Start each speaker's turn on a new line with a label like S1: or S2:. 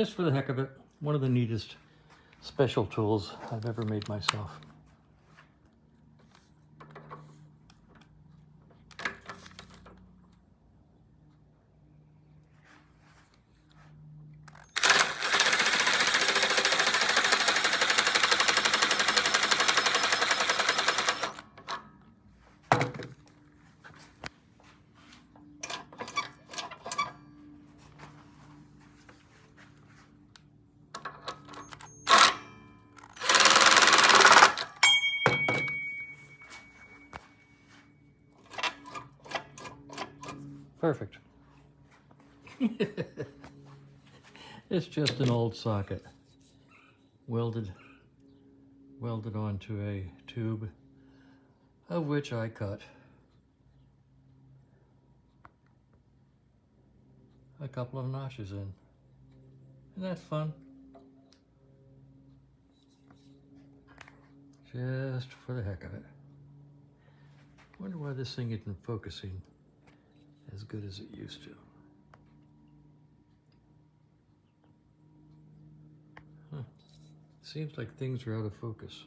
S1: just for the heck of it, one of the neatest special tools I've ever made myself. Perfect. It's just an old socket welded onto a tube, of which I cut a couple of notches in. Isn't that fun? Just for the heck of it. Wonder why this thing isn't focusing as good as it used to. Huh. Seems like things are out of focus.